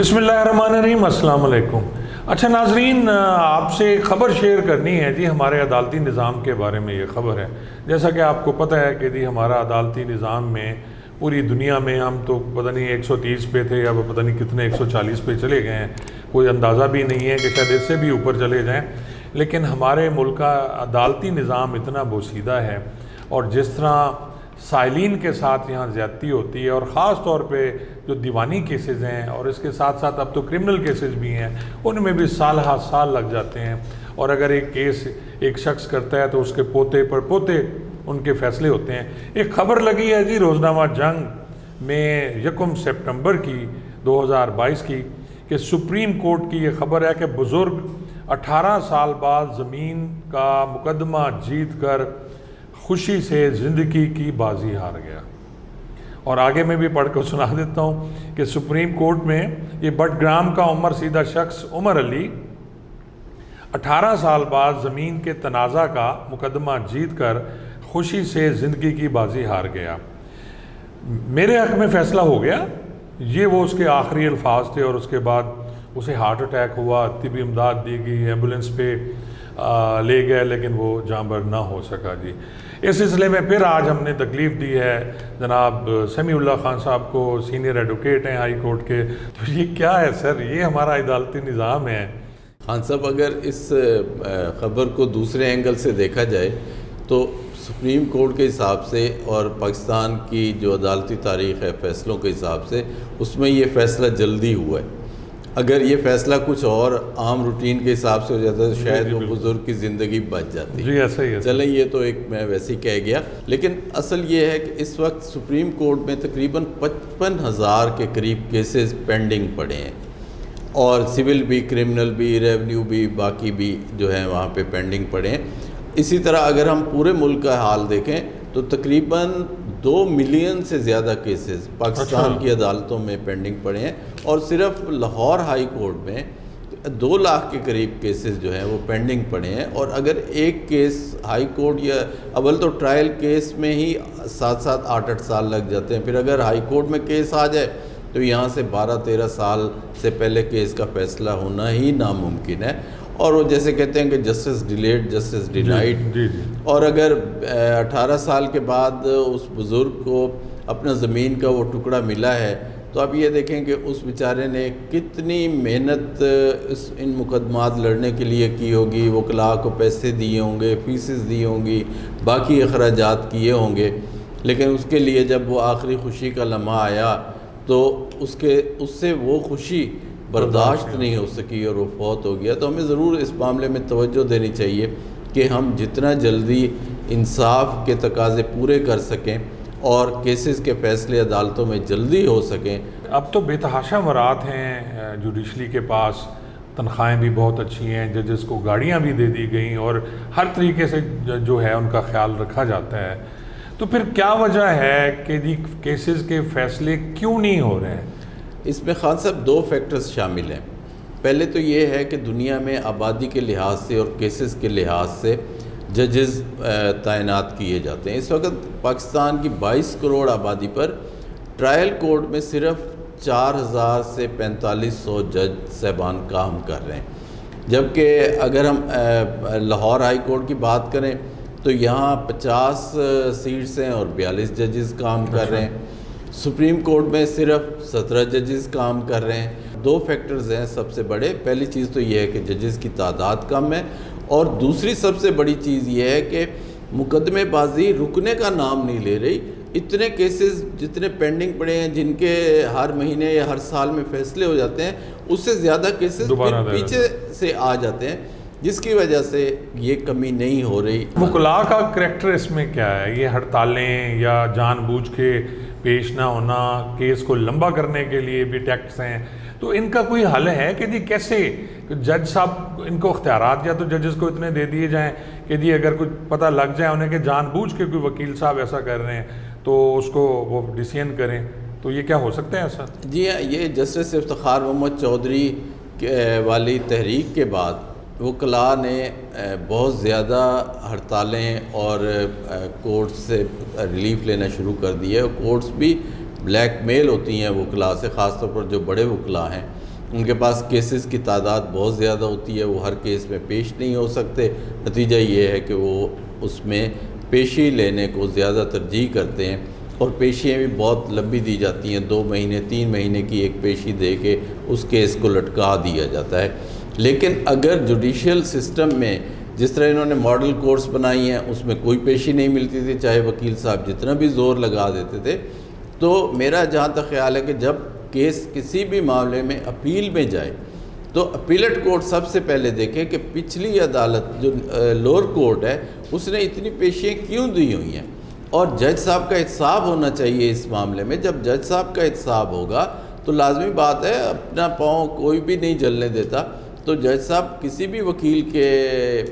बिस्मिल्लाहिर्रहमानिर्रहीम, अस्सलाम वालेकुम। अच्छा नाजरीन, आपसे खबर शेयर करनी है जी। हमारे अदालती निज़ाम के बारे में ये ख़बर है। जैसा कि आपको पता है कि जी हमारा अदालती निज़ाम में पूरी दुनिया में हम तो पता नहीं 130 पे थे, अब पता नहीं कितने 140 पे चले गए हैं। कोई अंदाज़ा भी नहीं है कि शायद इससे भी ऊपर चले जाएँ। लेकिन हमारे मुल्क का अदालती निज़ाम इतना बोसीदा है और जिस तरह साइलिन के साथ यहाँ ज़्यादती होती है, और ख़ास तौर पे जो दीवानी केसेस हैं और इसके साथ साथ अब तो क्रिमिनल केसेस भी हैं, उनमें भी साल हा साल लग जाते हैं। और अगर एक केस एक शख्स करता है तो उसके पोते पर पोते उनके फ़ैसले होते हैं। एक ख़बर लगी है जी रोज़नामा जंग में 1 सितंबर की 2022 की कि सुप्रीम कोर्ट की ये ख़बर है कि बुज़ुर्ग 18 साल बाद ज़मीन का मुकदमा जीत कर खुशी से ज़िंदगी की बाजी हार गया। और आगे मैं भी पढ़ कर सुना देता हूँ कि सुप्रीम कोर्ट में ये बटग्राम का उम्र सीधा शख्स उमर अली 18 साल बाद ज़मीन के तनाज़ा का मुकदमा जीत कर खुशी से ज़िंदगी की बाजी हार गया। मेरे हक़ में फ़ैसला हो गया, ये वो उसके आखिरी अल्फाज थे। और उसके बाद उसे हार्ट अटैक हुआ, तिब्बी इमदाद दी गई, एम्बुलेंस पे ले गए, लेकिन वो जाँबर ना हो सका जी। इस सिलसिले में फिर आज हमने तकलीफ़ दी है जनाब समीउल्लाह खान साहब को, सीनियर एडवोकेट हैं हाई कोर्ट के। तो ये क्या है सर, ये हमारा अदालती निज़ाम है। खान साहब, अगर इस ख़बर को दूसरे एंगल से देखा जाए तो सुप्रीम कोर्ट के हिसाब से और पाकिस्तान की जो अदालती तारीख़ है फ़ैसलों के हिसाब से, उसमें ये फ़ैसला जल्दी हुआ है। अगर ये फ़ैसला कुछ और आम रूटीन के हिसाब से हो जाता तो शायद वो बुज़ुर्ग की ज़िंदगी बच जाती। जी ऐसा ही है। चलें, ये तो एक मैं वैसे ही कह गया, लेकिन असल ये है कि इस वक्त सुप्रीम कोर्ट में तकरीबन 55,000 के करीब केसेस पेंडिंग पड़े हैं, और सिविल भी, क्रिमिनल भी, रेवेन्यू भी, बाकी भी जो है वहाँ पे पेंडिंग पड़े हैं। इसी तरह अगर हम पूरे मुल्क का हाल देखें तो तकरीबन 2 मिलियन से ज़्यादा केसेस पाकिस्तान की अदालतों में पेंडिंग पड़े हैं, और सिर्फ लाहौर हाई कोर्ट में 2 लाख के करीब केसेस जो हैं वो पेंडिंग पड़े हैं। और अगर एक केस हाई कोर्ट, या अव्वल तो ट्रायल केस में ही 7-7, 8-8 साल लग जाते हैं, फिर अगर हाई कोर्ट में केस आ जाए तो यहाँ से 12-13 साल से पहले केस का फ़ैसला होना ही नामुमकिन है। और वो जैसे कहते हैं कि जस्टिस डिलेड जस्टिस डिनाइड। और अगर 18 साल के बाद उस बुज़ुर्ग को अपना ज़मीन का वो टुकड़ा मिला है, तो आप ये देखें कि उस बेचारे ने कितनी मेहनत इन मुकदमात लड़ने के लिए की होगी। वकला को पैसे दिए होंगे, फीसेस दी होंगी, बाकी अखराजात किए होंगे, लेकिन उसके लिए जब वो आखिरी खुशी का लम्हा आया तो उससे वो खुशी बर्दाश्त नहीं हो सकी और वो फौत हो गया। तो हमें ज़रूर इस मामले में तवज्जो देनी चाहिए कि हम जितना जल्दी इंसाफ के तकाज़े पूरे कर सकें और केसेस के फ़ैसले अदालतों में जल्दी हो सकें। अब तो बेतहाशा मरात हैं जुडिशरी के पास, तनख्वाहें भी बहुत अच्छी हैं, जजेस को गाड़ियाँ भी दे दी गई और हर तरीके से जो है उनका ख्याल रखा जाता है। तो फिर क्या वजह है कि जी केसेस के फ़ैसले क्यों नहीं हो रहे हैं? इसमें खान साहब 2 फैक्टर्स शामिल हैं। पहले तो ये है कि दुनिया में आबादी के लिहाज से और केसेस के लिहाज से जजेस तैनात किए जाते हैं। इस वक्त पाकिस्तान की 22 करोड़ आबादी पर ट्रायल कोर्ट में सिर्फ 4,000 से 4,500 जज साहबान काम कर रहे हैं, जबकि अगर हम लाहौर हाई कोर्ट की बात करें तो यहाँ 50 सीट्स हैं और 42 जजेस काम कर रहे हैं। सुप्रीम कोर्ट में सिर्फ 17 जजेस काम कर रहे हैं। 2 फैक्टर्स हैं सबसे बड़े। पहली चीज़ तो ये है कि जजेस की तादाद कम है, और दूसरी सबसे बड़ी चीज़ ये है कि मुकदमेबाजी रुकने का नाम नहीं ले रही। इतने केसेस जितने पेंडिंग पड़े हैं, जिनके हर महीने या हर साल में फ़ैसले हो जाते हैं, उससे ज़्यादा केसेस पीछे से आ जाते हैं, जिसकी वजह से ये कमी नहीं हो रही। वकला का करैक्टर इसमें क्या है? ये हड़तालें या जानबूझ के पेश ना होना, केस को लंबा करने के लिए भी टैक्ट्स हैं, तो इनका कोई हल है कि जी कैसे जज साहब इनको इख्तियारात या तो जजेस को इतने दे दिए जाएं कि जी अगर कुछ पता लग जाए उन्हें कि जानबूझ के कोई वकील साहब ऐसा कर रहे हैं तो उसको वो डिसीजन करें? तो ये क्या हो सकता है ऐसा? जी हाँ, ये जस्टिस इफ्तिखार मोहम्मद चौधरी वाली तहरीक के बाद वकला ने बहुत ज़्यादा हड़तालें और कोर्ट्स से रिलीफ लेना शुरू कर दिया है। कोर्ट्स भी ब्लैकमेल होती हैं वकला से, ख़ास तौर पर जो बड़े वकला हैं ان کے پاس کیسز کی تعداد بہت زیادہ ہوتی ہے، وہ ہر کیس میں پیش نہیں ہو سکتے، نتیجہ یہ ہے کہ وہ اس میں پیشی لینے کو زیادہ ترجیح کرتے ہیں، اور پیشیاں بھی بہت لمبی دی جاتی ہیں، 2 مہینے 3 مہینے کی ایک پیشی دے کے اس کیس کو لٹکا دیا جاتا ہے۔ لیکن اگر جوڈیشل سسٹم میں جس طرح انہوں نے ماڈل کورٹس بنائی ہیں اس میں کوئی پیشی نہیں ملتی تھی، چاہے وکیل صاحب جتنا بھی زور لگا دیتے تھے، تو میرا جہاں تک خیال ہے کہ جب کیس کسی بھی معاملے میں اپیل میں جائے تو اپیلٹ کورٹ سب سے پہلے دیکھے کہ پچھلی عدالت جو لوور کورٹ ہے اس نے اتنی پیشیاں کیوں دی ہوئی ہیں، اور جج صاحب کا احتساب ہونا چاہیے اس معاملے میں۔ جب جج صاحب کا احتساب ہوگا تو لازمی بات ہے اپنا پاؤں کوئی بھی نہیں جلنے دیتا، تو جج صاحب کسی بھی وکیل کے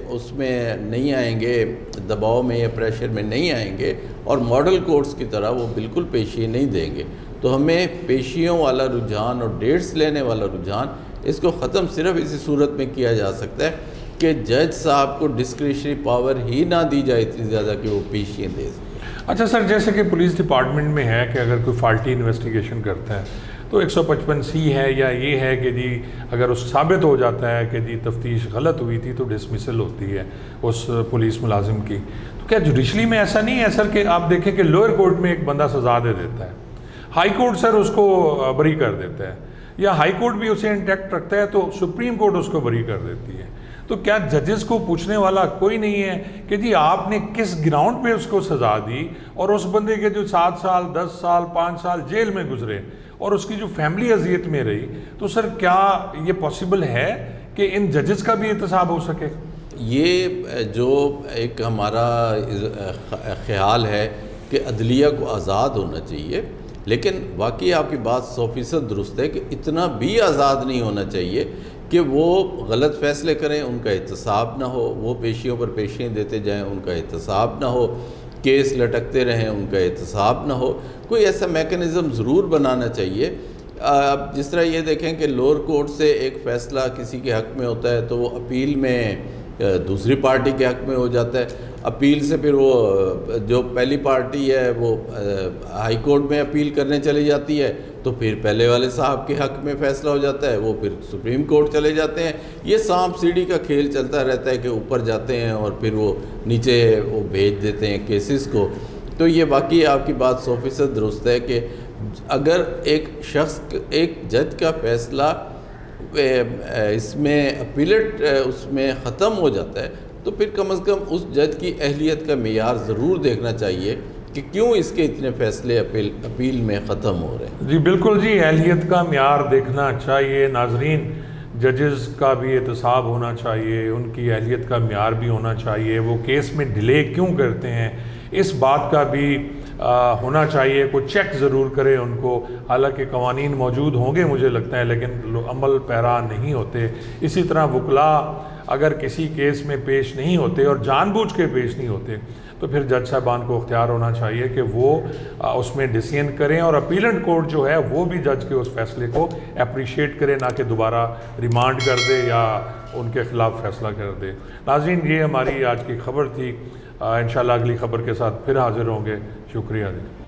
اس میں نہیں آئیں گے، دباؤ میں یا پریشر میں نہیں آئیں گے، اور ماڈل کورٹس کی طرح وہ بالکل پیشی نہیں دیں گے۔ تو ہمیں پیشیوں والا رجحان اور ڈیٹس لینے والا رجحان اس کو ختم صرف اسی صورت میں کیا جا سکتا ہے کہ جج صاحب کو ڈسکریشنری پاور ہی نہ دی جائے اتنی زیادہ کہ وہ پیشیاں دے سکیں۔ اچھا سر، جیسے کہ پولیس ڈپارٹمنٹ میں ہے کہ اگر کوئی فالٹی انویسٹیگیشن کرتا ہے تو 155C ہے، یا یہ ہے کہ جی اگر اس ثابت ہو جاتا ہے کہ جی تفتیش غلط ہوئی تھی تو ڈسمسل ہوتی ہے اس پولیس ملازم کی، تو کیا جوڈیشلی میں ایسا نہیں ہے سر کہ آپ دیکھیں کہ لوئر کورٹ میں ایک بندہ سزا دے دیتا ہے، ہائی کورٹ سر اس کو بری کر دیتا ہے، یا ہائی کورٹ بھی اسے انٹیکٹ رکھتا ہے تو سپریم کورٹ اس کو بری کر دیتی ہے، تو کیا ججز کو پوچھنے والا کوئی نہیں ہے کہ جی آپ نے کس گراؤنڈ پہ اس کو سزا دی، اور اس بندے کے جو 7 سال 10 سال 5 سال جیل میں گزرے اور اس کی جو فیملی اذیت میں رہی، تو سر کیا یہ پاسبل ہے کہ ان ججز کا بھی احتساب ہو سکے؟ یہ جو ایک ہمارا خیال ہے کہ عدلیہ کو آزاد ہونا چاہیے، لیکن واقعی آپ کی بات 100% درست ہے کہ اتنا بھی آزاد نہیں ہونا چاہیے کہ وہ غلط فیصلے کریں، ان کا احتساب نہ ہو، وہ پیشیوں پر پیشیاں دیتے جائیں، ان کا احتساب نہ ہو، کیس لٹکتے رہیں، ان کا احتساب نہ ہو۔ کوئی ایسا میکنزم ضرور بنانا چاہیے۔ اب جس طرح یہ دیکھیں کہ لوور کورٹ سے ایک فیصلہ کسی کے حق میں ہوتا ہے تو وہ اپیل میں دوسری پارٹی کے حق میں ہو جاتا ہے، اپیل سے پھر وہ جو پہلی پارٹی ہے وہ ہائی کورٹ میں اپیل کرنے چلی جاتی ہے، تو پھر پہلے والے صاحب کے حق میں فیصلہ ہو جاتا ہے، وہ پھر سپریم کورٹ چلے جاتے ہیں۔ یہ سانپ سیڑھی کا کھیل چلتا رہتا ہے کہ اوپر جاتے ہیں اور پھر وہ نیچے وہ بھیج دیتے ہیں کیسز کو۔ تو یہ واقعی آپ کی بات 100% درست ہے کہ اگر ایک شخص ایک جج کا فیصلہ اس میں اپیلٹ اس میں ختم ہو جاتا ہے تو پھر کم از کم اس جج کی اہلیت کا معیار ضرور دیکھنا چاہیے کہ کیوں اس کے اتنے فیصلے اپیل میں ختم ہو رہے ہیں۔ جی بالکل جی، اہلیت کا معیار دیکھنا چاہیے۔ ناظرین، ججز کا بھی احتساب ہونا چاہیے، ان کی اہلیت کا معیار بھی ہونا چاہیے، وہ کیس میں ڈیلے کیوں کرتے ہیں اس بات کا بھی ہونا چاہیے، کوئی چیک ضرور کرے ان کو۔ حالانکہ قوانین موجود ہوں گے مجھے لگتا ہے، لیکن عمل پیرا نہیں ہوتے۔ اسی طرح وکلا اگر کسی کیس میں پیش نہیں ہوتے اور جان بوجھ کے پیش نہیں ہوتے تو پھر جج صاحبان کو اختیار ہونا چاہیے کہ وہ اس میں ڈیسیژن کریں، اور اپیلنٹ کورٹ جو ہے وہ بھی جج کے اس فیصلے کو اپریشیٹ کرے، نہ کہ دوبارہ ریمانڈ کر دے یا ان کے خلاف فیصلہ کر دے۔ ناظرین، یہ ہماری آج کی خبر تھی۔ انشاءاللہ اگلی خبر کے ساتھ پھر حاضر ہوں گے۔ شکریہ جی۔